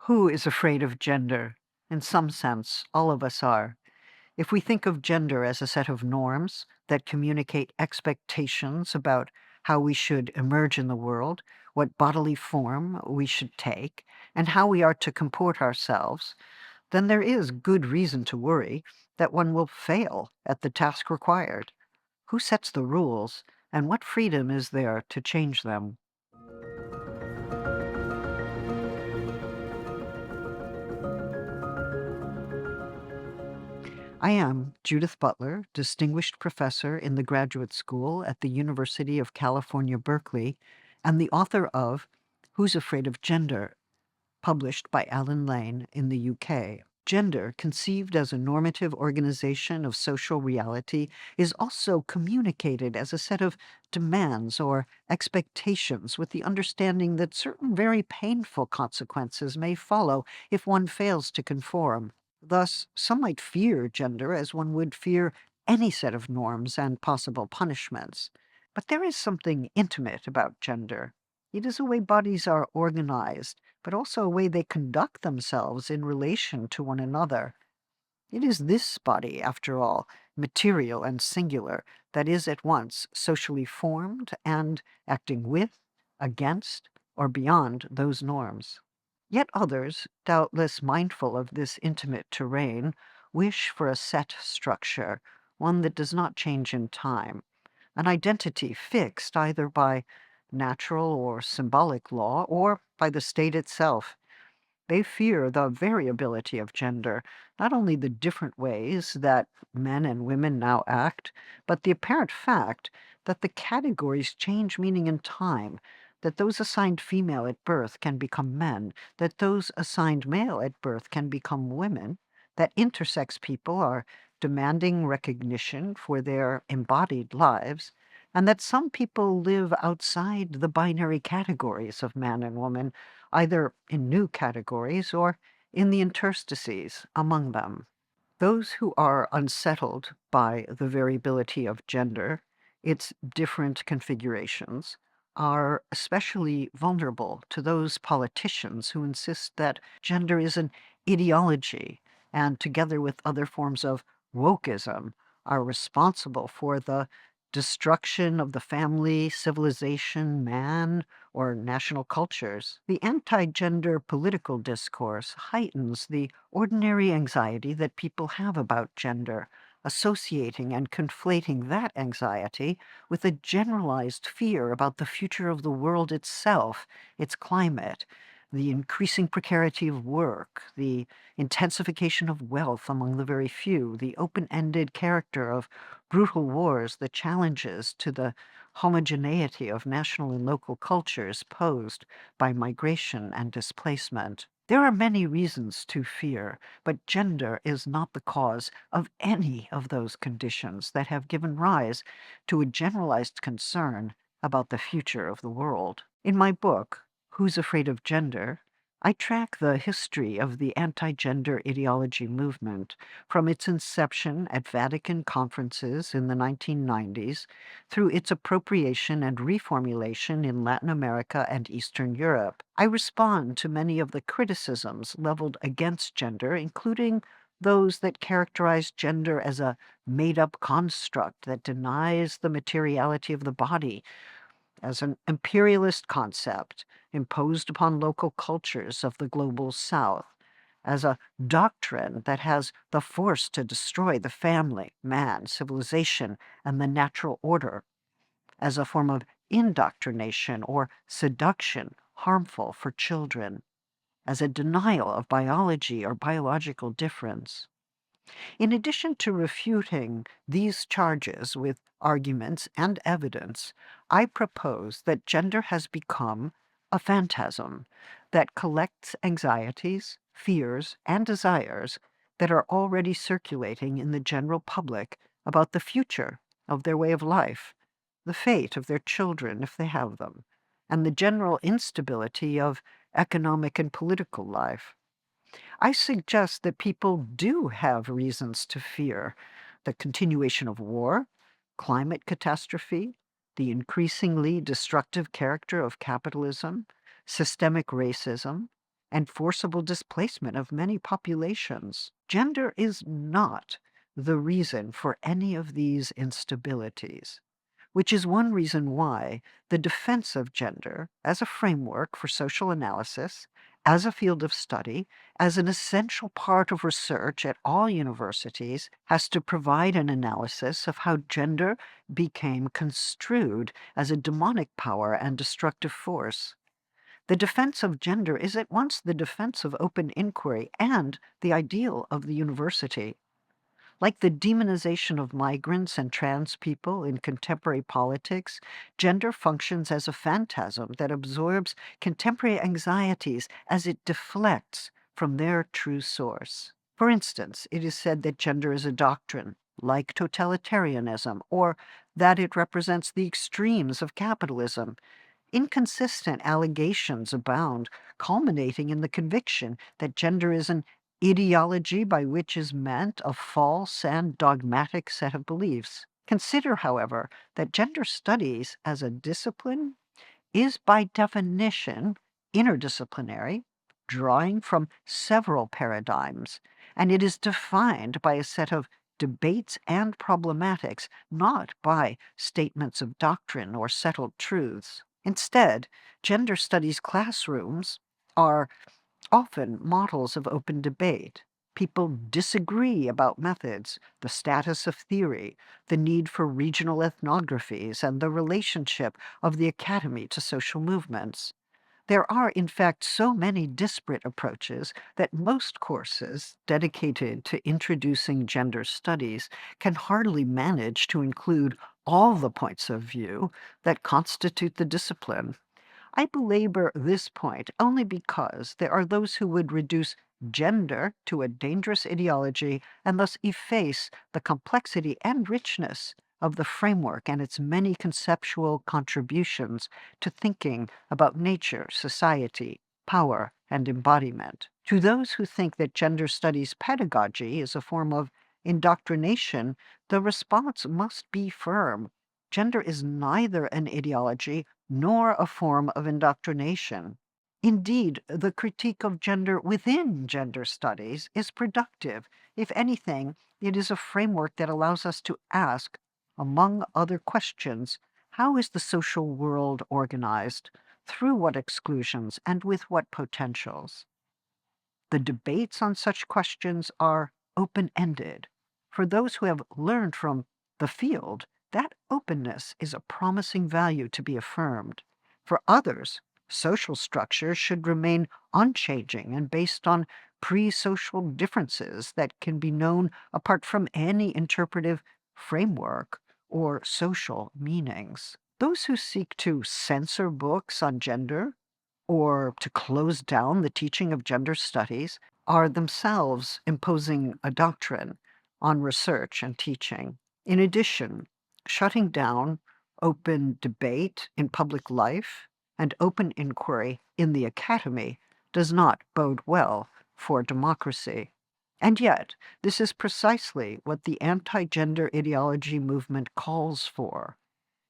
Who is afraid of gender? In some sense, all of us are. If we think of gender as a set of norms that communicate expectations about how we should emerge in the world, what bodily form we should take, and how we are to comport ourselves, then there is good reason to worry that one will fail at the task required. Who sets the rules, and what freedom is there to change them? I am Judith Butler, Distinguished Professor in the Graduate School at the University of California, Berkeley, and the author of Who's Afraid of Gender, published by Alan Lane in the UK. Gender, conceived as a normative organization of social reality, is also communicated as a set of demands or expectations with the understanding that certain very painful consequences may follow if one fails to conform. Thus, some might fear gender as one would fear any set of norms and possible punishments. But there is something intimate about gender. It is a way bodies are organized, but also a way they conduct themselves in relation to one another. It is this body, after all, material and singular, that is at once socially formed and acting with, against, or beyond those norms. Yet others, doubtless mindful of this intimate terrain, wish for a set structure, one that does not change in time, an identity fixed either by natural or symbolic law or by the state itself. They fear the variability of gender, not only the different ways that men and women now act, but the apparent fact that the categories change meaning in time, that those assigned female at birth can become men, that those assigned male at birth can become women, that intersex people are demanding recognition for their embodied lives, and that some people live outside the binary categories of man and woman, either in new categories or in the interstices among them. Those who are unsettled by the variability of gender, its different configurations, are especially vulnerable to those politicians who insist that gender is an ideology and, together with other forms of wokeism, are responsible for the destruction of the family, civilization, man, or national cultures. The anti gender political discourse heightens the ordinary anxiety that people have about gender, associating and conflating that anxiety with a generalized fear about the future of the world itself, its climate, the increasing precarity of work, the intensification of wealth among the very few, the open ended character of brutal wars, the challenges to the homogeneity of national and local cultures posed by migration and displacement. There are many reasons to fear, but gender is not the cause of any of those conditions that have given rise to a generalized concern about the future of the world. In my book, Who's Afraid of Gender? I track the history of the anti gender ideology movement from its inception at Vatican conferences in the 1990s through its appropriation and reformulation in Latin America and Eastern Europe. I respond to many of the criticisms leveled against gender, including those that characterize gender as a made up construct that denies the materiality of the body, as an imperialist concept imposed upon local cultures of the global South, as a doctrine that has the force to destroy the family, man, civilization, and the natural order, as a form of indoctrination or seduction harmful for children, as a denial of biology or biological difference. In addition to refuting these charges with arguments and evidence, I propose that gender has become a phantasm that collects anxieties, fears, and desires that are already circulating in the general public about the future of their way of life, the fate of their children if they have them, and the general instability of economic and political life. I suggest that people do have reasons to fear the continuation of war, climate catastrophe, the increasingly destructive character of capitalism, systemic racism, and forcible displacement of many populations. Gender is not the reason for any of these instabilities, which is one reason why the defense of gender as a framework for social analysis, as a field of study, as an essential part of research at all universities, has to provide an analysis of how gender became construed as a demonic power and destructive force. The defense of gender is at once the defense of open inquiry and the ideal of the university. Like the demonization of migrants and trans people in contemporary politics, gender functions as a phantasm that absorbs contemporary anxieties as it deflects from their true source. For instance, it is said that gender is a doctrine, like totalitarianism, or that it represents the extremes of capitalism. Inconsistent allegations abound, culminating in the conviction that gender is an ideology by which is meant a false and dogmatic set of beliefs. Consider, however, that gender studies as a discipline is by definition interdisciplinary, drawing from several paradigms, and it is defined by a set of debates and problematics, not by statements of doctrine or settled truths. Instead, gender studies classrooms are often models of open debate. People disagree about methods, the status of theory, the need for regional ethnographies, and the relationship of the academy to social movements. There are, in fact, so many disparate approaches that most courses dedicated to introducing gender studies can hardly manage to include all the points of view that constitute the discipline. I belabor this point only because there are those who would reduce gender to a dangerous ideology and thus efface the complexity and richness of the framework and its many conceptual contributions to thinking about nature, society, power, and embodiment. To those who think that gender studies pedagogy is a form of indoctrination, the response must be firm. Gender is neither an ideology nor a form of indoctrination. Indeed, the critique of gender within gender studies is productive. If anything, it is a framework that allows us to ask, among other questions, how is the social world organized, through what exclusions, and with what potentials? The debates on such questions are open-ended. For those who have learned from the field, that openness is a promising value to be affirmed. For others, social structures should remain unchanging and based on pre-social differences that can be known apart from any interpretive framework or social meanings. Those who seek to censor books on gender or to close down the teaching of gender studies are themselves imposing a doctrine on research and teaching. In addition, shutting down open debate in public life and open inquiry in the academy does not bode well for democracy. And yet, this is precisely what the anti-gender ideology movement calls for.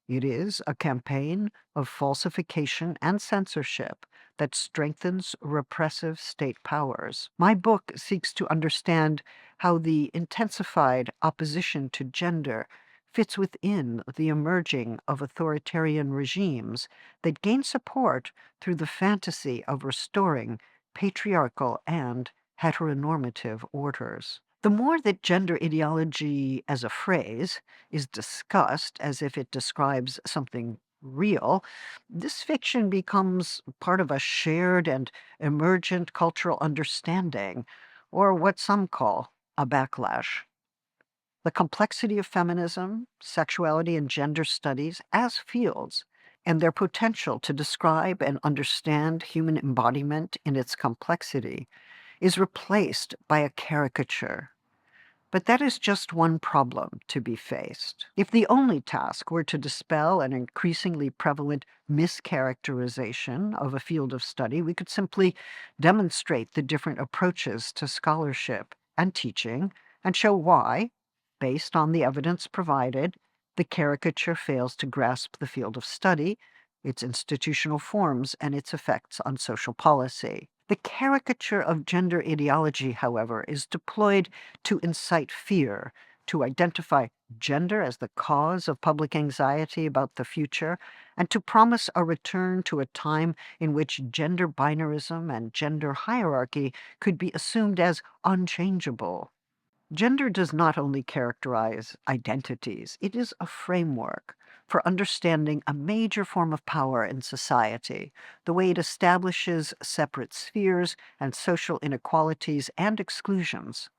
It is a campaign of falsification and censorship that strengthens repressive state powers. My book seeks to understand how the intensified opposition to gender fits within the emerging of authoritarian regimes that gain support through the fantasy of restoring patriarchal and heteronormative orders. The more that gender ideology as a phrase is discussed as if it describes something real, this fiction becomes part of a shared and emergent cultural understanding, or what some call a backlash. The complexity of feminism, sexuality, and gender studies as fields, and their potential to describe and understand human embodiment in its complexity, is replaced by a caricature. But that is just one problem to be faced. If the only task were to dispel an increasingly prevalent mischaracterization of a field of study, we could simply demonstrate the different approaches to scholarship and teaching and show why, based on the evidence provided, the caricature fails to grasp the field of study, its institutional forms, and its effects on social policy. The caricature of gender ideology, however, is deployed to incite fear, to identify gender as the cause of public anxiety about the future, and to promise a return to a time in which gender binarism and gender hierarchy could be assumed as unchangeable. Gender does not only characterize identities, it is a framework for understanding a major form of power in society, the way it establishes separate spheres and social inequalities and exclusions.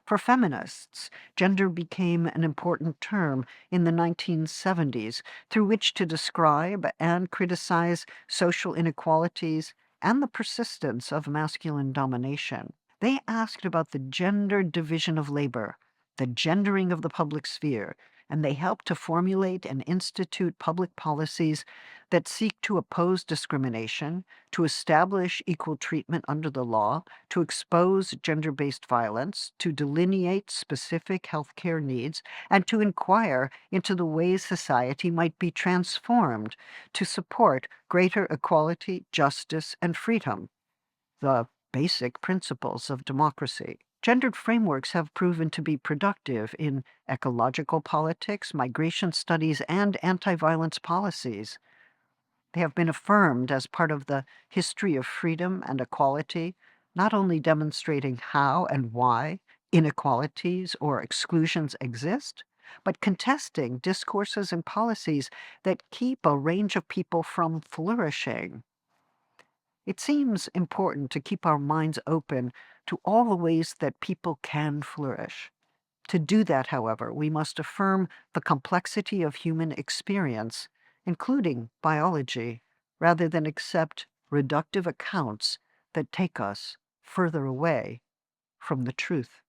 For feminists, gender became an important term in the 1970s through which to describe and criticize social inequalities and the persistence of masculine domination. They asked about the gendered division of labor, the gendering of the public sphere, and they helped to formulate and institute public policies that seek to oppose discrimination, to establish equal treatment under the law, to expose gender-based violence, to delineate specific healthcare needs, and to inquire into the ways society might be transformed to support greater equality, justice, and freedom, the basic principles of democracy. Gendered frameworks have proven to be productive in ecological politics, migration studies, and anti-violence policies. They have been affirmed as part of the history of freedom and equality, not only demonstrating how and why inequalities or exclusions exist, but contesting discourses and policies that keep a range of people from flourishing. It seems important to keep our minds open to all the ways that people can flourish. To do that, however, we must affirm the complexity of human experience, including biology, rather than accept reductive accounts that take us further away from the truth.